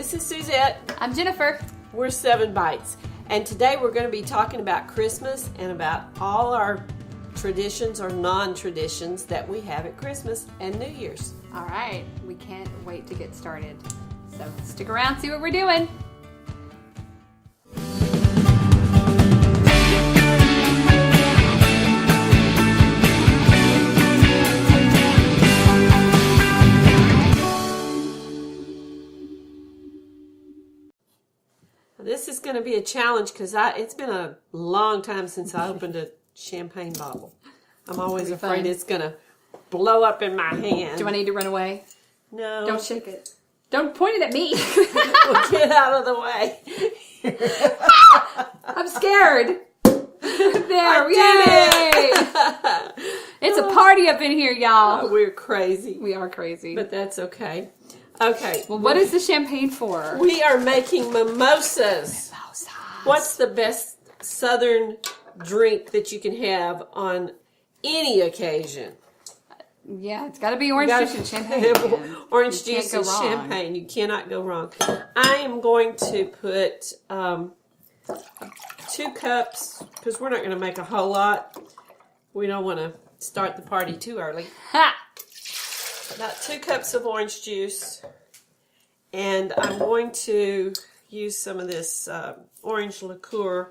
This is Suzette. I'm Jennifer. We're 7 Bites. And today we're going to be talking about Christmas and about all our traditions or non-traditions that we have at Christmas and New Year's. All right, we can't wait to get started. So stick around, see what we're doing. This is going to be a challenge because it's been a long time since I opened a champagne bottle. I'm always afraid it's going to blow up in my hand. Do I need to run away? No. Don't shake it. Don't point it at me. Well, get out of the way. I'm scared. There, Yay! It's a party up in here, y'all. Oh, we're crazy. We are crazy. But that's okay. Okay. Well, what is the champagne for? We are making mimosas. What's the best Southern drink that you can have on any occasion? Yeah, it's got to be orange juice and champagne. Orange juice and champagne. You cannot go wrong. I am going to put 2 cups, because we're not going to make a whole lot. We don't want to start the party too early. Ha! About 2 cups of orange juice. And I'm going to use some of this orange liqueur.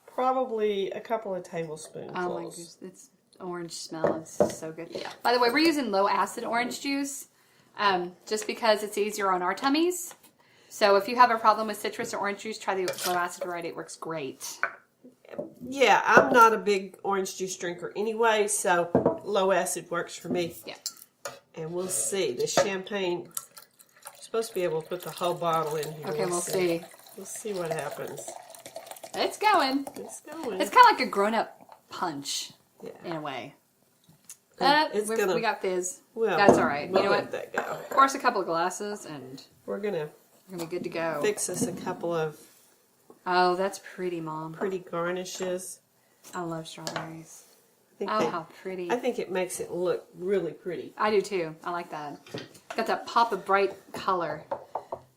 Probably a couple of tablespoons. Oh my goodness, it's orange smell. It's so good. Yeah. By the way, we're using low acid orange juice just because it's easier on our tummies. So if you have a problem with citrus or orange juice, try the low acid variety. It works great. Yeah, I'm not a big orange juice drinker anyway, so low acid works for me. Yeah. And we'll see. The champagne, I'm supposed to be able to put the whole bottle in here. Okay, we'll see. We'll see what happens. It's going. It's going. It's kind of like a grown-up punch, in a way. We got fizz. Well, that's all right. We'll you know let what? that go. Pour us a couple of glasses, and we're gonna be good to go. Fix us a couple of. Oh, that's pretty, Mom. Pretty garnishes. I love strawberries. How pretty. I think it makes it look really pretty. I do too. I like that. Got that pop of bright color.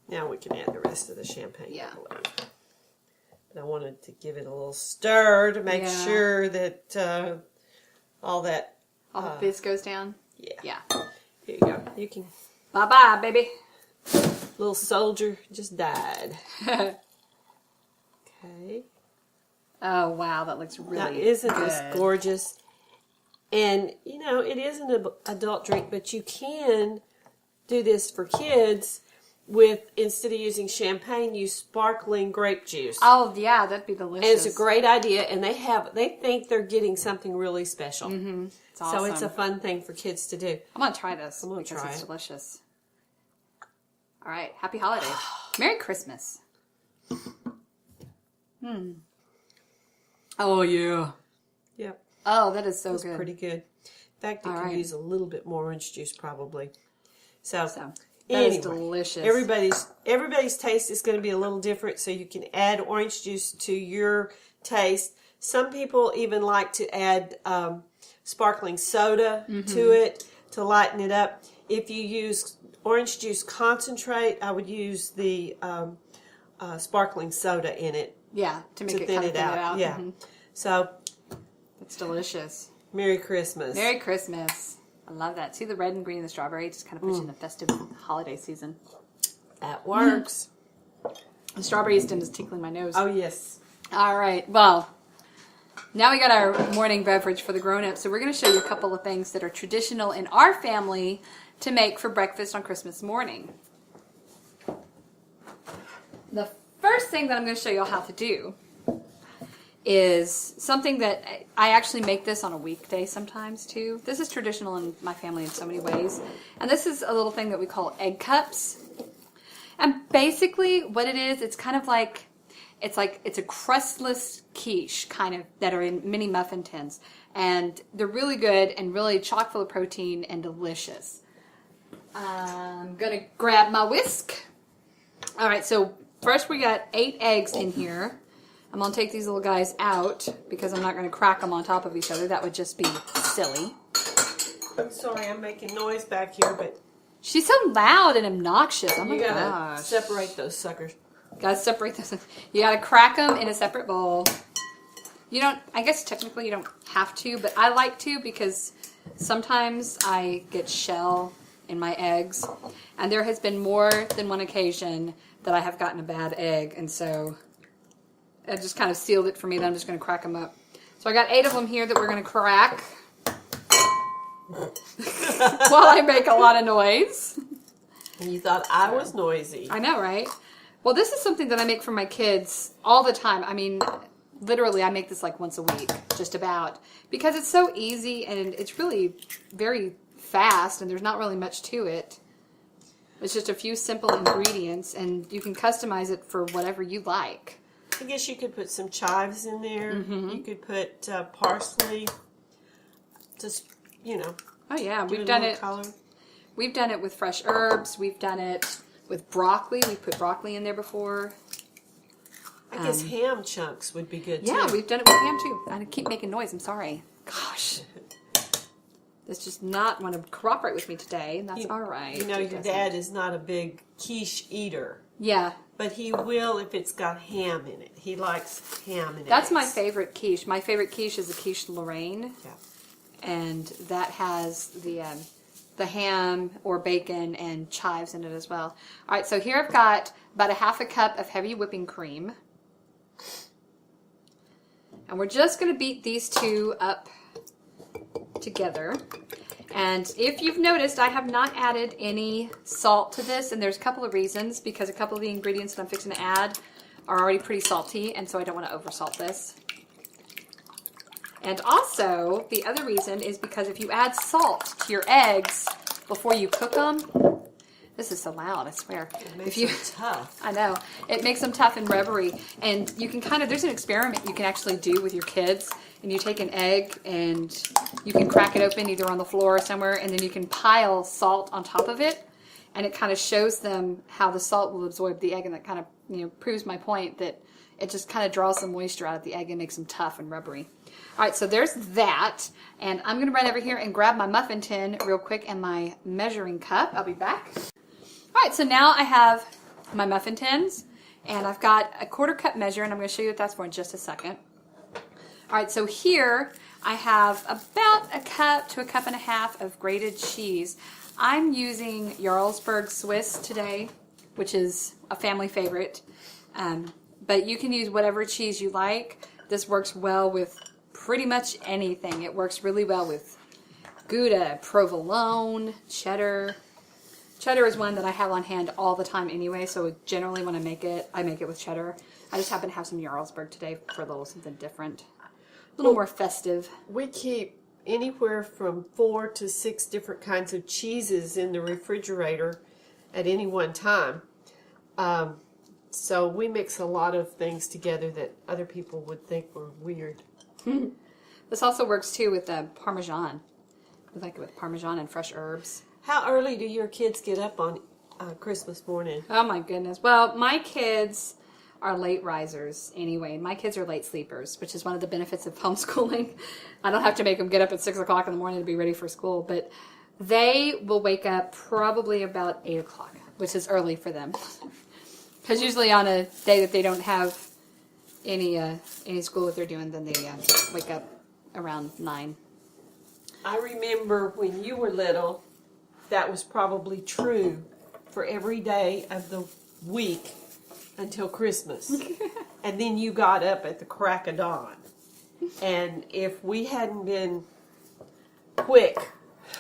Now we can add the rest of the champagne. Yeah. But I wanted to give it a little stir to make sure that all the fizz goes down. Yeah. Yeah. Here you go. You can. Bye-bye, baby. Little soldier just died. Okay. Oh, wow. That looks really now, isn't good. this gorgeous? And, you know, it is an adult drink, but you can do this for kids with, instead of using champagne, use sparkling grape juice. Oh, yeah, that'd be delicious. And it's a great idea, and they think they're getting something really special. Mm-hmm. It's awesome. So it's a fun thing for kids to do. I'm going to try this because it's delicious. All right, happy holidays. Merry Christmas. Oh, yeah. Yep. Oh, that is so good. That's pretty good. In fact, you can use a little bit more orange juice probably. So that is delicious. Everybody's taste is going to be a little different, so you can add orange juice to your taste. Some people even like to add sparkling soda to it to lighten it up. If you use orange juice concentrate, I would use the sparkling soda in it. Yeah, to make it kind of thin it out. Yeah. So it's delicious. Merry Christmas. Merry Christmas. I love that. See the red and green and the strawberry? Just kind of puts you in the festive holiday season. That works. The strawberry stem is tickling my nose. Oh, yes. All right. Well, now we got our morning beverage for the grown-ups. So we're going to show you a couple of things that are traditional in our family to make for breakfast on Christmas morning. The first thing that I'm going to show you all how to do is something that I actually make this on a weekday sometimes too. This is traditional in my family in so many ways. And this is a little thing that we call egg cups. And basically what it is, it's kind of like, it's a crustless quiche kind of that are in mini muffin tins. And they're really good and really chock full of protein and delicious. I'm going to grab my whisk. All right, so first we got 8 eggs in here. I'm going to take these little guys out because I'm not going to crack them on top of each other. That would just be silly. I'm sorry, I'm making noise back here, but She's so loud and obnoxious. Oh my You gotta gosh. separate those suckers. Gotta separate those. You gotta crack them in a separate bowl. You don't, I guess technically you don't have to, but I like to because sometimes I get shell in my eggs, and there has been more than one occasion that I have gotten a bad egg, and so it just kind of sealed it for me that I'm just going to crack them up. So I got 8 of them here that we're going to crack while I make a lot of noise. And you thought I was noisy. I know, right? Well, this is something that I make for my kids all the time. I mean, literally, I make this like once a week, just about, because it's so easy and it's really very fast and there's not really much to it. It's just a few simple ingredients and you can customize it for whatever you like. I guess you could put some chives in there. Mm-hmm. You could put parsley. Just, you know. Oh yeah, give we've done a little it. color. We've done it with fresh herbs. We've done it with broccoli. We put broccoli in there before. I guess ham chunks would be good too. Yeah, we've done it with ham too. I keep making noise. I'm sorry. Gosh. This just not want to cooperate with me today, and that's all right. You know, It your doesn't. dad is not a big quiche eater. Yeah. But he will if it's got ham in it. He likes ham in it. That's my favorite quiche. My favorite quiche is a quiche Lorraine. Yeah. And that has the ham or bacon and chives in it as well. All right, so here I've got about a half a cup of heavy whipping cream. And we're just going to beat these two up together. And if you've noticed, I have not added any salt to this, and there's a couple of reasons, because a couple of the ingredients that I'm fixing to add are already pretty salty, and so I don't want to oversalt this. And also, the other reason is because if you add salt to your eggs before you cook them, this is so loud, I swear. It makes if you, them tough. I know. It makes them tough and rubbery. And you can kind of, there's an experiment you can actually do with your kids. And you take an egg and you can crack it open either on the floor or somewhere, and then you can pile salt on top of it. And it kind of shows them how the salt will absorb the egg, and that kind of, you know, proves my point that it just kind of draws the moisture out of the egg and makes them tough and rubbery. All right, so there's that. And I'm going to run over here and grab my muffin tin real quick and my measuring cup. I'll be back. All right, so now I have my muffin tins, and I've got a 1/4 cup measure, and I'm going to show you what that's for in just a second. All right, so here I have about a cup to a cup and a half of grated cheese. I'm using Jarlsberg Swiss today, which is a family favorite, but you can use whatever cheese you like. This works well with pretty much anything. It works really well with Gouda, provolone, cheddar. Cheddar is one that I have on hand all the time anyway, so generally when I make it with cheddar. I just happen to have some Jarlsberg today for a little something different. A little more festive. We keep anywhere from 4 to 6 different kinds of cheeses in the refrigerator at any one time. So we mix a lot of things together that other people would think were weird. This also works too with Parmesan. I like it with Parmesan and fresh herbs. How early do your kids get up on Christmas morning? Oh my goodness. Well, my kids are late risers anyway. My kids are late sleepers, which is one of the benefits of homeschooling. I don't have to make them get up at 6 o'clock in the morning to be ready for school, but they will wake up probably about 8 o'clock, which is early for them. Because usually on a day that they don't have any school that they're doing, then they wake up around 9. I remember when you were little, that was probably true for every day of the week until Christmas. And then you got up at the crack of dawn. And if we hadn't been quick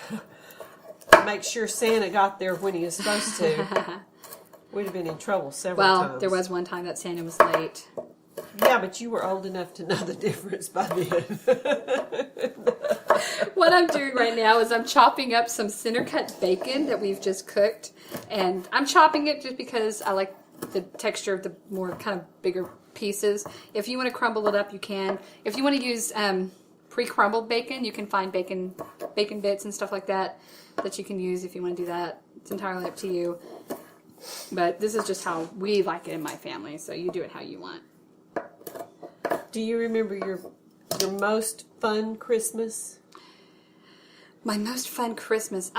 to make sure Santa got there when he was supposed to, we'd have been in trouble several times. Well, there was one time that Santa was late. Yeah, but you were old enough to know the difference by then. What I'm doing right now is I'm chopping up some center cut bacon that we've just cooked. And I'm chopping it just because I like the texture of the more kind of bigger pieces. If you want to crumble it up, you can. If you want to use pre-crumbled bacon, you can find bacon bits and stuff like that you can use if you want to do that. It's entirely up to you. But this is just how we like it in my family, so you do it how you want. Do you remember your most fun Christmas? My most fun Christmas.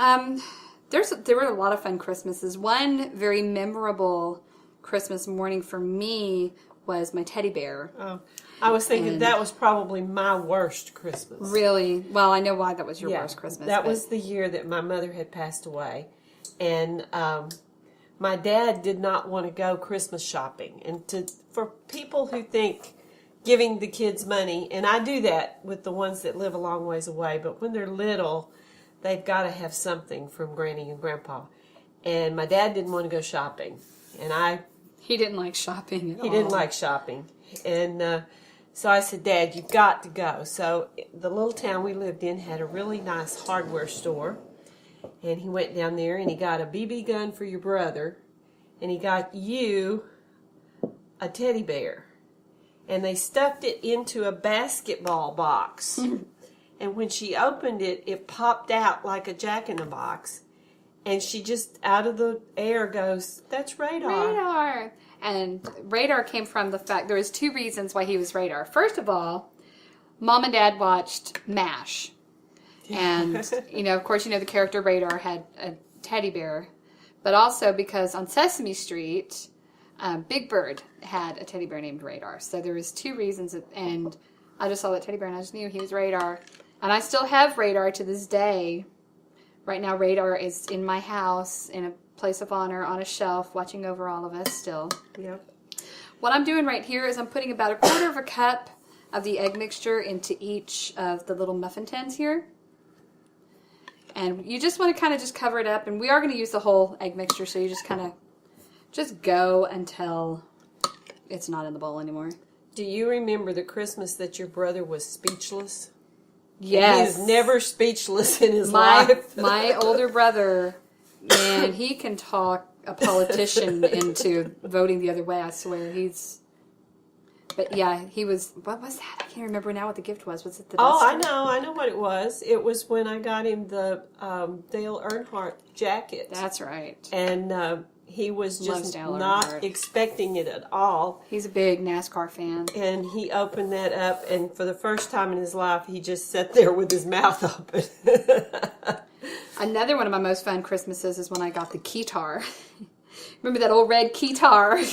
There were a lot of fun Christmases. One very memorable Christmas morning for me was my teddy bear. Oh, I was thinking And- that was probably my worst Christmas. Really? Well, I know why that was your worst Christmas. That but- was the year that my mother had passed away. And my dad did not want to go Christmas shopping. And for people who think giving the kids money, and I do that with the ones that live a long ways away, but when they're little, they've got to have something from Granny and Grandpa. And my dad didn't want to go shopping. And He didn't like shopping at all. he didn't like shopping. And so I said, Dad, you've got to go. So the little town we lived in had a really nice hardware store. And he went down there and he got a BB gun for your brother. And he got you a teddy bear. And they stuffed it into a basketball box. And when she opened it, it popped out like a jack-in-the-box. And she just, out of the air, goes, that's Radar. Radar. And Radar came from the fact, there was 2 reasons why he was Radar. First of all, Mom and Dad watched MASH. And, of course, the character Radar had a teddy bear. But also because on Sesame Street, Big Bird had a teddy bear named Radar. So there was 2 reasons. And I just saw that teddy bear and I just knew he was Radar. And I still have Radar to this day. Right now, Radar is in my house in a place of honor on a shelf watching over all of us still. Yep. What I'm doing right here is I'm putting about 1/4 of a cup of the egg mixture into each of the little muffin tins here. And you just want to kind of just cover it up. And we are going to use the whole egg mixture, so you just kind of just go until it's not in the bowl anymore. Do you remember the Christmas that your brother was speechless? Yes. He's never speechless in his life. My older brother, man, he can talk a politician into voting the other way, I swear. But yeah, he was, what was that? I can't remember now what the gift was. Was it the Oh, duster? I know what it was. It was when I got him the Dale Earnhardt jacket. That's right. And he was Loves just Dale not Earnhardt. expecting it at all. He's a big NASCAR fan. And he opened that up, and for the first time in his life, he just sat there with his mouth open. Another one of my most fun Christmases is when I got the keytar. Remember that old red keytar?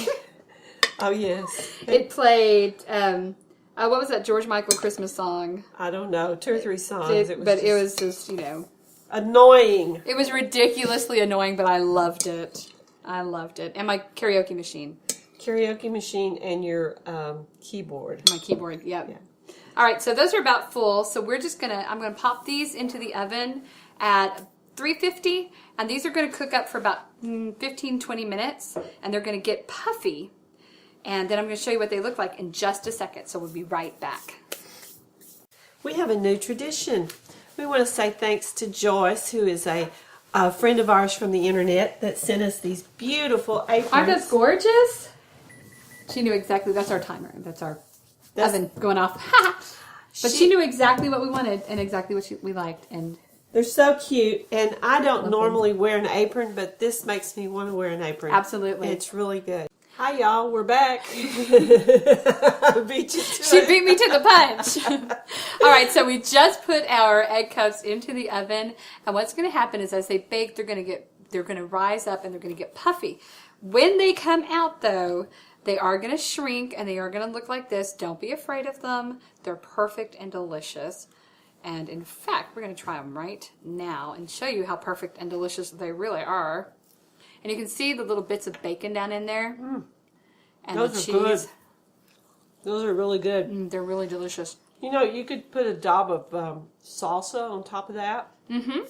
Oh, yes. It played, what was that George Michael Christmas song? I don't know, 2 or 3 songs. It was just, annoying. It was ridiculously annoying, but I loved it. And my karaoke machine. Karaoke machine and your keyboard. My keyboard, yep. Yeah. All right, so those are about full. So I'm going to pop these into the oven at 350, and these are going to cook up for about 15, 20 minutes, and they're going to get puffy. And then I'm going to show you what they look like in just a second, so we'll be right back. We have a new tradition. We want to say thanks to Joyce, who is a friend of ours from the internet that sent us these beautiful aprons. Aren't those gorgeous? She knew exactly. That's our timer. That's our oven going off. But she knew exactly what we wanted and exactly what we liked. And they're so cute. And I don't normally wear an apron, but this makes me want to wear an apron. Absolutely. It's really good. Hi, y'all. We're back. I beat you to she it. beat me to the punch. All right, so we just put our egg cups into the oven, and what's going to happen is as they bake, they're going to rise up and they're going to get puffy. When they come out, though, they are going to shrink and they are going to look like this. Don't be afraid of them. They're perfect and delicious. And in fact, we're going to try them right now and show you how perfect and delicious they really are. And you can see the little bits of bacon down in there. And Those the are cheese. good. Those are really good. They're really delicious. You know, you could put a daub of salsa on top of that. Mm-hmm.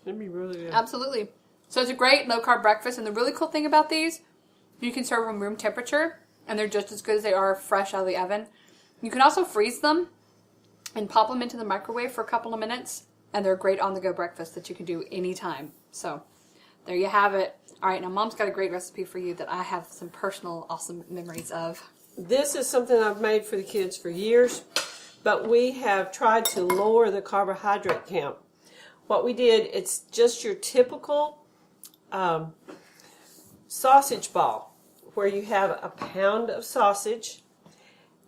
It'd be really good. Absolutely. So it's a great low-carb breakfast. And the really cool thing about these, you can serve them room temperature. And they're just as good as they are fresh out of the oven. You can also freeze them and pop them into the microwave for a couple of minutes. And they're a great on-the-go breakfast that you can do anytime. So there you have it. All right, now Mom's got a great recipe for you that I have some personal awesome memories of. This is something I've made for the kids for years, but we have tried to lower the carbohydrate count. What we did, it's just your typical sausage ball, where you have a pound of sausage,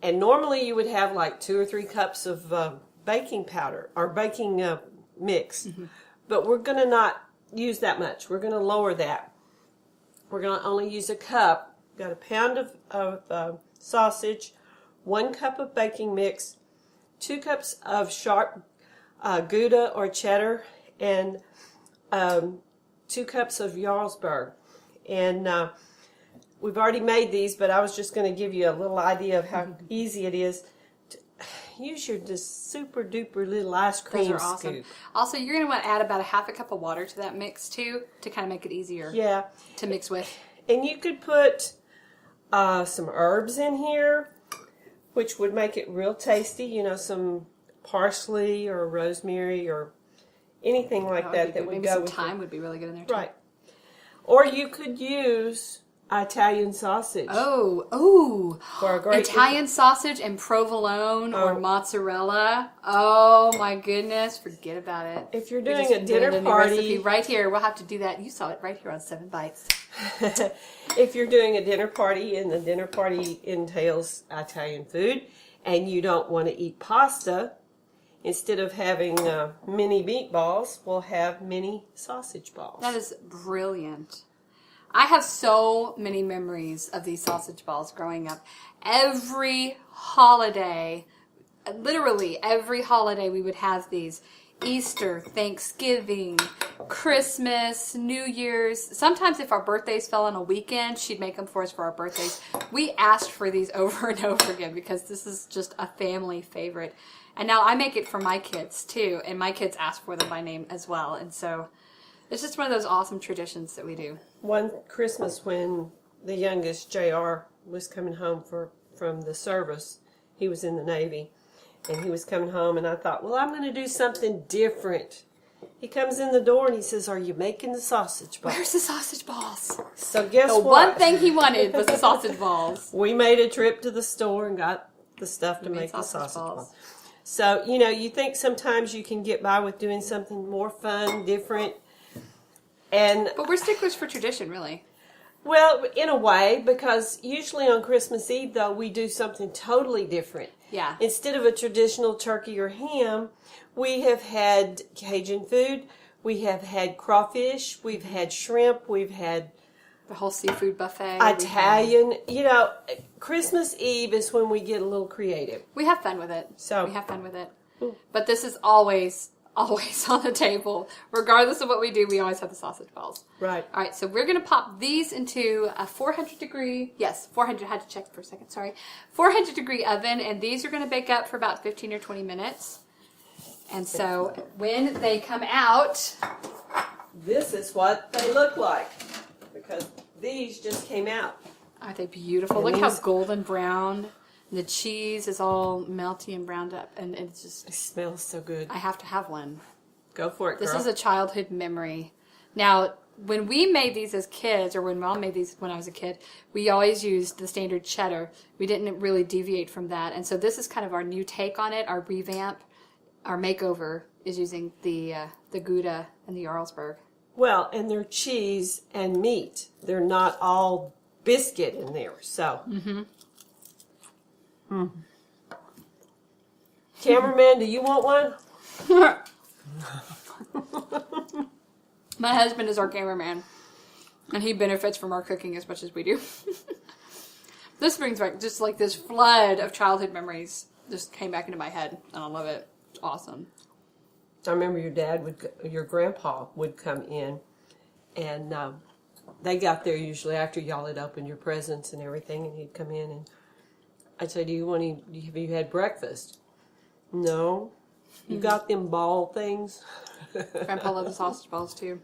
and normally you would have like 2 or 3 cups of baking powder or baking mix. but we're going to not use that much. We're going to lower that. We're going to only use a cup. Got a pound of sausage, 1 cup of baking mix, 2 cups of sharp Gouda or cheddar, and 2 cups of Jarlsberg. And we've already made these, but I was just going to give you a little idea of how easy it is. Use your just super duper little ice cream Those are awesome. scoop. Also, you're going to want to add about a half a cup of water to that mix too, to kind of make it easier to mix with. And you could put some herbs in here, which would make it real tasty. You know, some parsley or rosemary or anything like that would Maybe go some with thyme would be really good in there too. Right. Or you could use Italian sausage. For a great Italian sausage and provolone or mozzarella. Oh my goodness, forget about it. If you're doing a dinner party, right here, we'll have to do that. You saw it right here on 7 Bites. if you're doing a dinner party and the dinner party entails Italian food and you don't want to eat pasta, instead of having mini meatballs, we'll have mini sausage balls. That is brilliant. I have so many memories of these sausage balls growing up. Every holiday, literally every holiday, we would have these. Easter, Thanksgiving, Christmas, New Year's. Sometimes if our birthdays fell on a weekend, she'd make them for us for our birthdays. We asked for these over and over again because this is just a family favorite. And now I make it for my kids too, and my kids ask for them by name as well. And so it's just one of those awesome traditions that we do. One Christmas when the youngest, JR, was coming home from the service, he was in the Navy, and he was coming home, and I thought, well, I'm going to do something different. He comes in the door and he says, are you making the sausage balls? Where's the sausage balls? So guess The what? one thing he wanted was the sausage balls. We made a trip to the store and got the stuff to make the sausage balls. So, you know, you think sometimes you can get by with doing something more fun, different. But we're sticklers for tradition, really. Well, in a way, because usually on Christmas Eve, though, we do something totally different. Yeah. Instead of a traditional turkey or ham, we have had Cajun food, we have had crawfish, we've had shrimp, we've had the whole seafood buffet. Italian. You know, Christmas Eve is when we get a little creative. We have fun with it. So we have fun with it. But this is always on the table. Regardless of what we do, we always have the sausage balls. Right. All right, so we're going to pop these into a 400-degree, 400, I had to check for a second, sorry. 400-degree oven, and these are going to bake up for about 15 or 20 minutes. And so when they come out, this is what they look like, because these just came out. Aren't they beautiful? Look how golden brown. The cheese is all melty and browned up, and it's just... It smells so good. I have to have one. Go for it, girl. This is a childhood memory. Now, when we made these as kids, or when Mom made these when I was a kid, we always used the standard cheddar. We didn't really deviate from that. And so this is kind of our new take on it, our revamp, our makeover is using the Gouda and the Jarlsberg. Well, and they're cheese and meat. They're not all biscuit in there, so... Mm-hmm. Cameraman, do you want one? My husband is our cameraman, and he benefits from our cooking as much as we do. This brings back just like this flood of childhood memories just came back into my head, and I love it. It's awesome. I remember your grandpa would come in, and they got there usually after y'all had opened your presents and everything, and he'd come in and I'd say, have you had breakfast? No. You got them ball things? Grandpa loves the sausage balls too.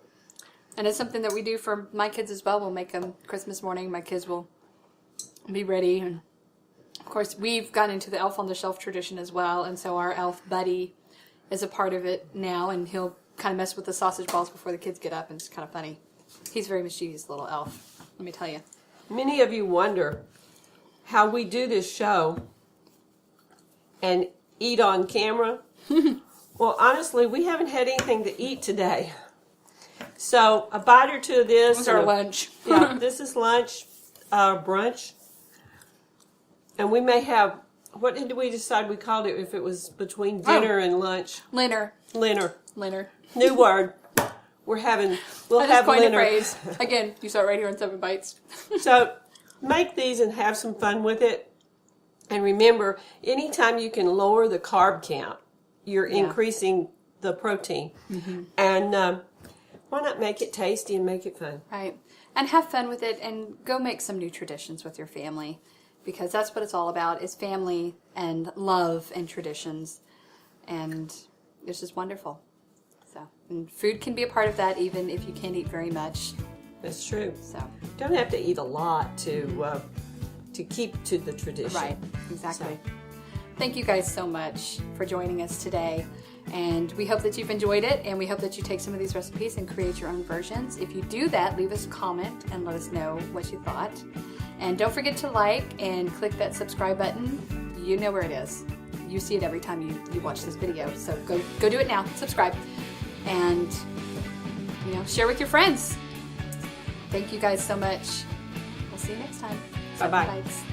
And it's something that we do for my kids as well. We'll make them Christmas morning. My kids will be ready. And of course, we've gotten into the elf on the shelf tradition as well. And so our elf buddy is a part of it now. And he'll kind of mess with the sausage balls before the kids get up. And it's kind of funny. He's a very mischievous little elf, let me tell you. Many of you wonder how we do this show and eat on camera. Well, honestly, we haven't had anything to eat today. So a bite or two of this. This is our lunch. Yeah, this is lunch, brunch. And we may have, what did we decide we called it if it was between dinner and lunch? Linner. Linner. Linner. New word. we'll I have just coined a Leonard. phrase. Again, you start right here on 7 Bites. So make these and have some fun with it. And remember, anytime you can lower the carb count, you're increasing the protein. And why not make it tasty and make it fun? Right. And have fun with it and go make some new traditions with your family, because that's what it's all about, is family and love and traditions. And it's just wonderful. So, and food can be a part of that even if you can't eat very much. That's true. So, Don't have to eat a lot to keep to the tradition. right, exactly. Thank you guys so much for joining us today. And we hope that you've enjoyed it, and we hope that you take some of these recipes and create your own versions. If you do that, leave us a comment and let us know what you thought. And don't forget to like and click that subscribe button. You know where it is. You see it every time you watch this video. So go do it now. Subscribe. And share with your friends. Thank you guys so much. We'll see you next time. Bye-bye. 7 Bites.